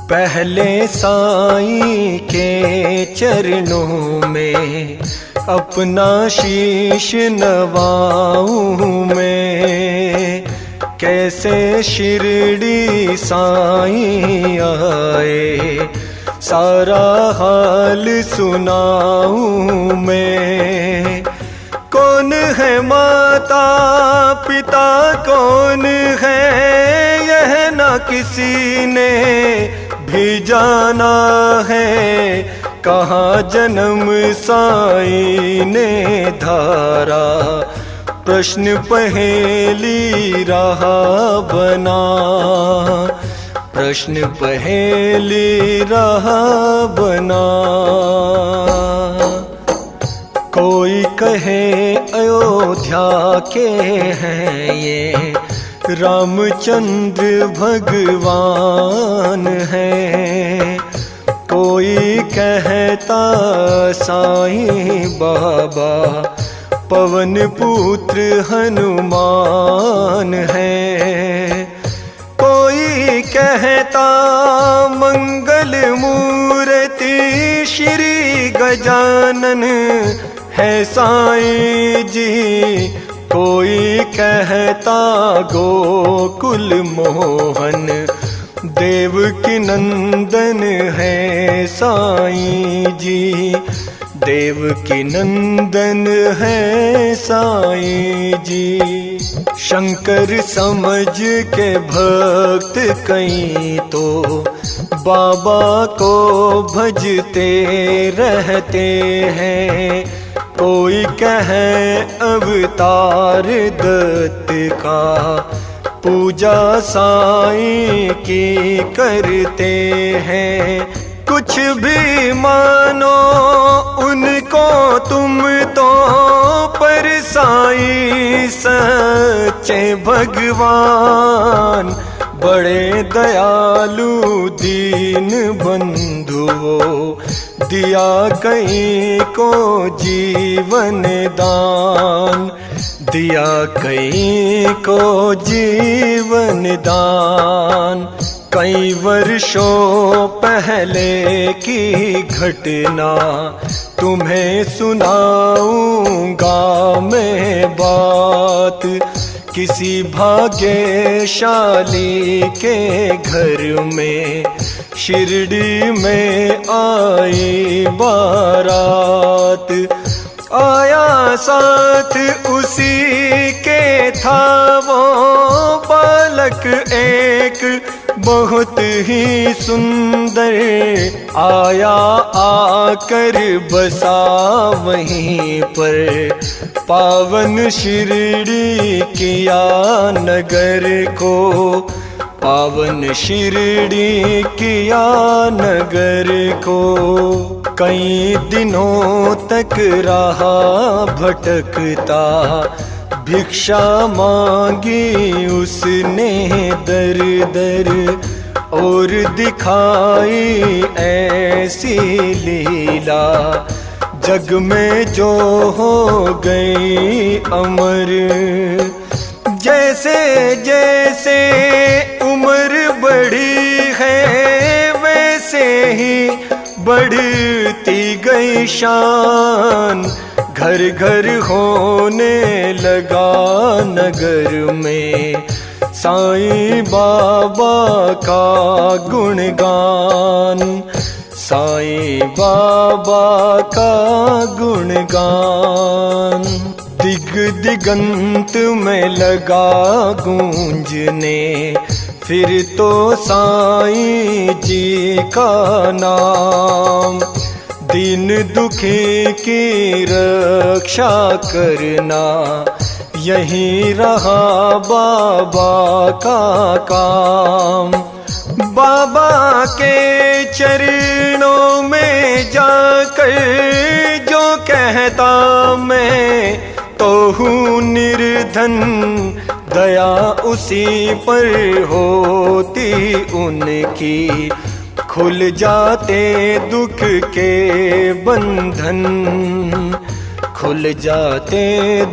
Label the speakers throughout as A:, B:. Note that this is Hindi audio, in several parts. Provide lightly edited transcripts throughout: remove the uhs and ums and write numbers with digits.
A: पहले साईं के चरणों में अपना शीश नवाऊं मैं। कैसे शिरडी साईं आए सारा हाल सुनाऊं मैं। कौन है माता पिता कौन है यह ना किसी ने भी जाना है। कहाँ जन्म साईं ने धारा प्रश्न पहेली रहा बना। प्रश्न पहेली रहा बना। कोई कहे अयोध्या के हैं ये रामचंद्र भगवान है। कोई कहता साईं बाबा पवन पुत्र हनुमान है। कोई कहता मंगल मूर्ति श्री गजानन है साईं जी। कोई कहता गोकुल मोहन देवकी नंदन है साईं जी। देवकी नंदन है साईं जी। शंकर समझ के भक्त कई तो बाबा को भजते रहते हैं। कोई कहे अवतार दत्त का पूजा साईं की करते हैं। कुछ भी मानो उनको तुम तो पर साईं सच्चे भगवान। बड़े दयालु दीन बंधु वो दिया कई को जीवन दान। दिया कई को जीवन दान। कई वर्षों पहले की घटना तुम्हें सुनाऊंगा मैं बात। किसी भाग्यशाली के घर में शिरडी में आई बारात। आया साथ उसी के था वो बालक एक बहुत ही सुंदर। आया आकर बसा वहीं पर पावन शिरडी किया नगर को। पावन शिरडी किया नगर को। कई दिनों तक रहा भटकता भिक्षा मांगी उसने दर दर। और दिखाई ऐसी लीला जग में जो हो गई अमर। जैसे जैसे उम्र बढ़ी है वैसे ही बढ़ती गई शान। घर घर होने लगा नगर में साईं बाबा का गुणगान। साईं बाबा का गुणगान। दिग दिगंत में लगा गूंजने फिर तो साईं जी का नाम। दीन दुखी की रक्षा करना यही रहा बाबा का काम। बाबा के चरणों में जाकर जो कहता मैं तो हूँ निर्धन, दया उसी पर होती उनकी, खुल जाते दुख के बंधन, खुल जाते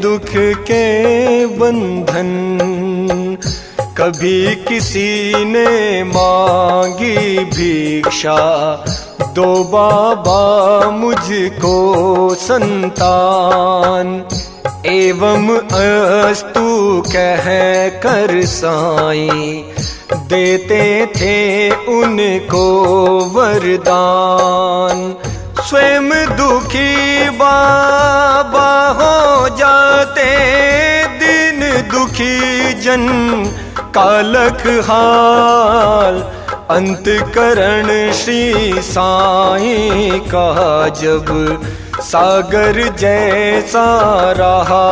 A: दुख के बंधन। कभी किसी ने मांगी भिक्षा, दो बाबा मुझको संतान, एवं अस्तु कह कर साईं देते थे उनको वरदान। स्वयं दुखी बाबा हो जाते, दिन दुखी जन कालक हाल, अंतकरण श्री साईं का जब सागर जैसा रहा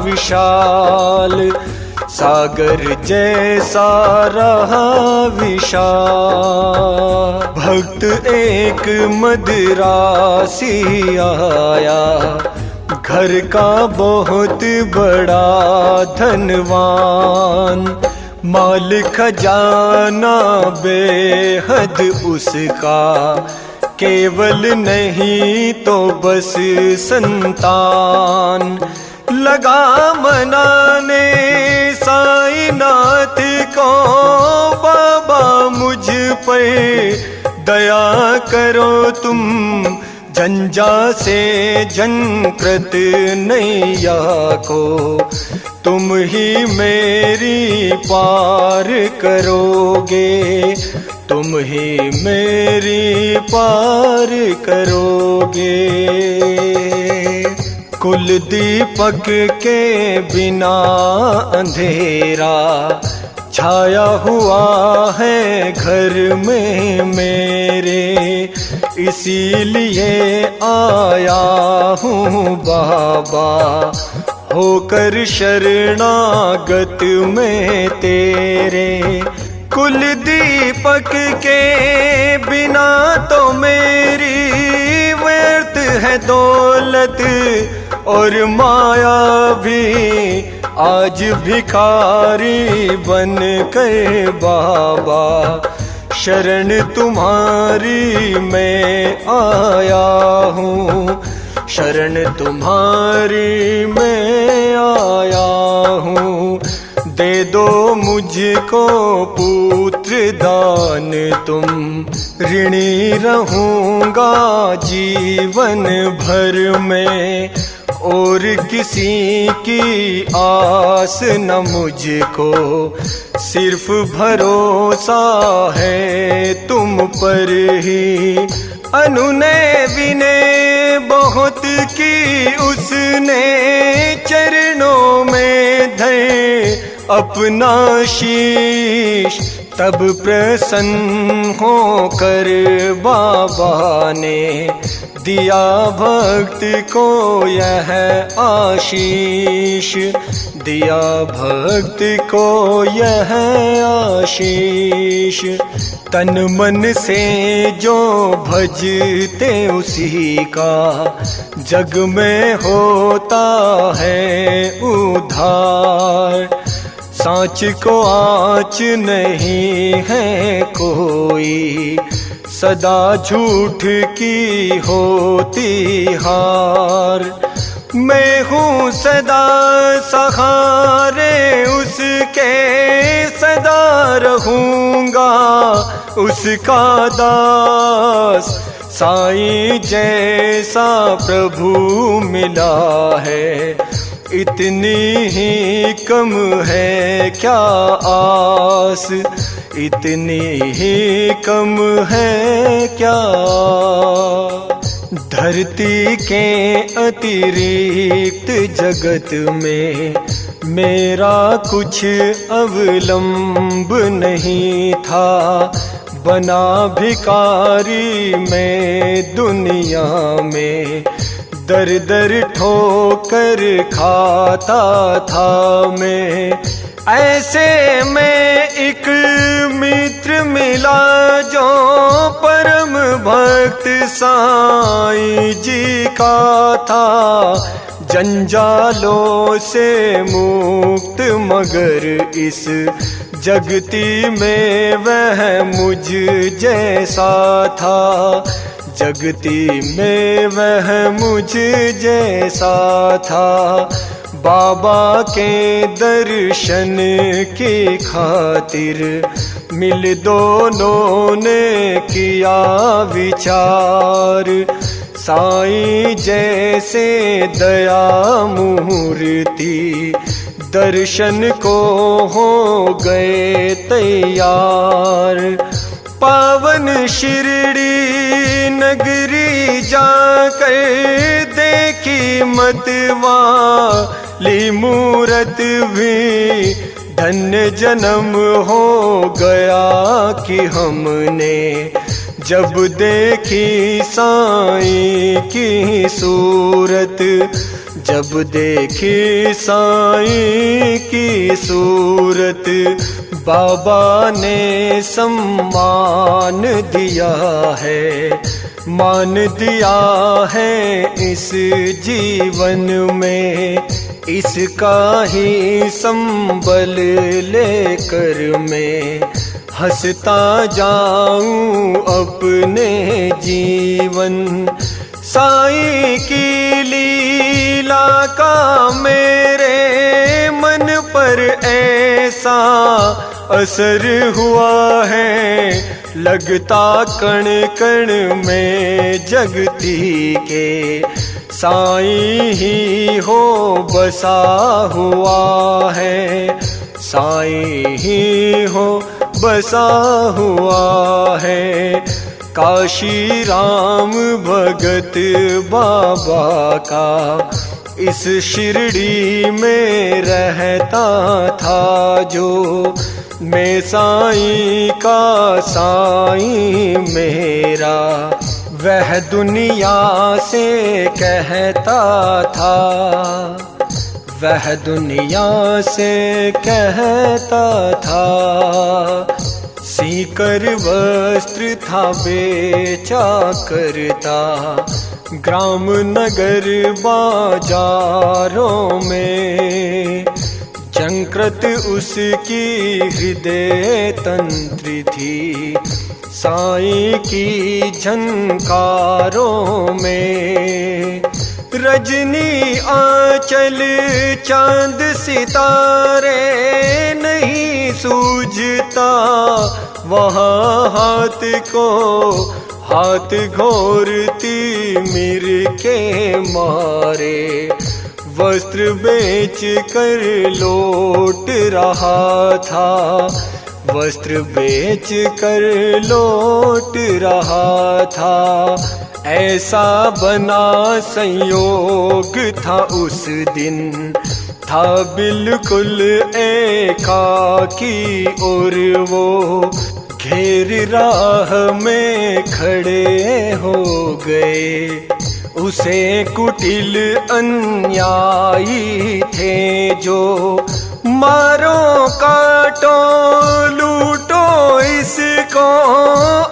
A: विशाल, सागर जैसा रहा विशाल। भक्त एक मदिरासी आया, घर का बहुत बड़ा धनवान, माल खजाना बेहद उसका, केवल नहीं तो बस संतान। लगा मनाने साईनाथ को, बाबा मुझ पर दया करो तुम, जंजा से जनकृत नैया को तुम ही मेरी पार करोगे, तुम ही मेरी पार करोगे। कुल दीपक के बिना अंधेरा छाया हुआ है घर में मेरे, इसीलिए आया हूँ बाबा होकर शरणागत में तेरे। कुल दीपक के बिना तो मेरी व्यर्थ है दौलत और माया भी, आज भिखारी बन कर बाबा शरण तुम्हारी मैं आया हूँ, शरण तुम्हारी मैं आया हूँ। दे दो मुझको पुत्र दान तुम, ऋणी रहूँगा जीवन भर में, और किसी की आस न मुझको, सिर्फ भरोसा है तुम पर ही। अनुनय विनय बहुत की उसने, चरणों में धरे अपना शीश, तब प्रसन्न होकर बाबा ने दिया भक्त को यह आशीष, दिया भक्त को यह आशीष। तन मन से जो भजते उसी का, जग में होता है उद्धार। सांच को आँच नहीं है कोई, सदा झूठ की होती हार। मैं हूँ सदा सहारे उसके, सदा रहूँगा उसका दास। साईं जैसा प्रभु मिला है, इतनी ही कम है क्या आस, इतनी ही कम है क्या। धरती के अतिरिक्त जगत में मेरा कुछ अवलंब नहीं था। बना भिखारी मैं दुनिया में, दर दर ठोकर खाता था मैं। ऐसे में एक मित्र मिला जो परम भक्त साईं जी का था, जंजालों से मुक्त मगर इस जगती में वह मुझ जैसा था, जगती में वह मुझ जैसा था। बाबा के दर्शन की खातिर मिल दोनों ने किया विचार, साईं जैसे दया मूर्ति दर्शन को हो गए तैयार। पावन शिरडी नगरी जाकर देखी मतवाली मूरत भी, धन्य जन्म हो गया कि हमने जब देखी साईं की सूरत, जब देखी साईं की सूरत। बाबा ने सम्मान दिया है, मान दिया है इस जीवन में, इसका ही संबल लेकर मैं हंसता जाऊं अपने जीवन। साईं की लीला का मेरे मन पर ऐसा असर हुआ है, लगता कण कण में जगती के साईं ही हो बसा हुआ है, साईं ही हो बसा हुआ है। काशी राम भगत बाबा का इस शिरडी में रहता था जो, मैं साईं का साईं मेरा वह दुनिया से कहता था, वह दुनिया से कहता था। सीकर वस्त्र था बेचा करता, ग्राम नगर बाजारों में, झंकृत उसकी हृदय तंत्र थी, साईं की झंकारों में। रजनी आंचल चांद सितारे नहीं सूझता, वहाँ हाथ को हाथ घोरती मिर के मारे, वस्त्र बेच कर लौट रहा था, वस्त्र बेच कर लौट रहा था। ऐसा बना संयोग था उस दिन, था बिल्कुल एकाकी और वो घेर राह में खड़े हो गए। उसे कुटिल अन्यायी थे जो, मारो काटो लूटो इसको,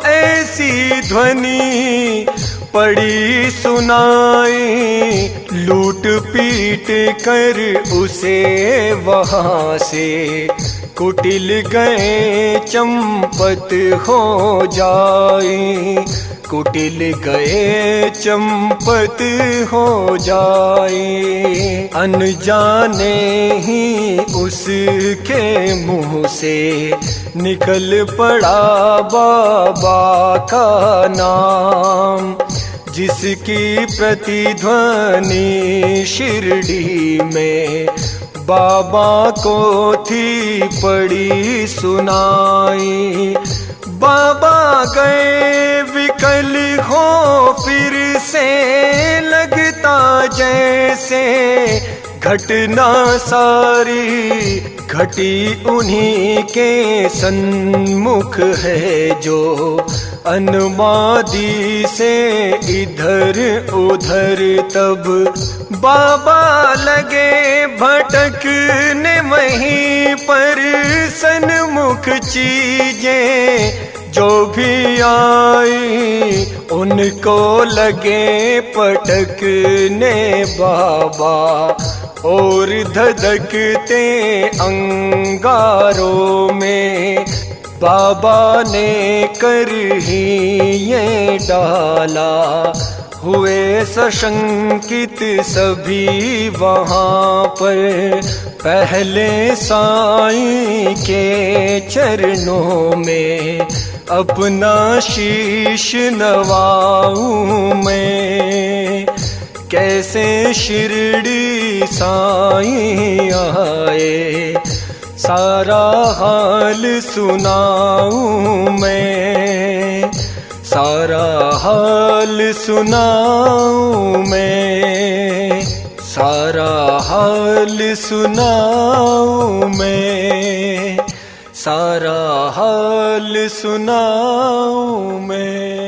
A: ऐसी ध्वनि पड़ी सुनाई, लूट पीट कर उसे वहाँ से कुटिल गए चंपत हो जाए, कुटिल गए चंपत हो जाए। अनजाने ही उसके मुंह से निकल पड़ा बाबा का नाम, जिसकी प्रतिध्वनि शिरडी में बाबा को थी पड़ी सुनाई। बाबा गए विकल हो फिर से, लगता जैसे घटना सारी घटी उन्हीं के सन्मुख है जो, अनुमादी से इधर उधर तब बाबा लगे भटकने, वहीं पर सन्मुख चीजें जो भी आई उनको लगे पटकने बाबा, और धधकते अंगारों में बाबा ने कर ही ये डाला। हुए सशंकित सभी वहाँ पर, पहले साईं के चरणों में अपना शीश नवाऊं मैं। कैसे शिरडी साईं आए, सारा हाल सुनाऊं मैं, सारा हाल सुनाऊं मैं, सारा हाल सुनाऊं मैं, सारा हाल सुनाऊं मैं।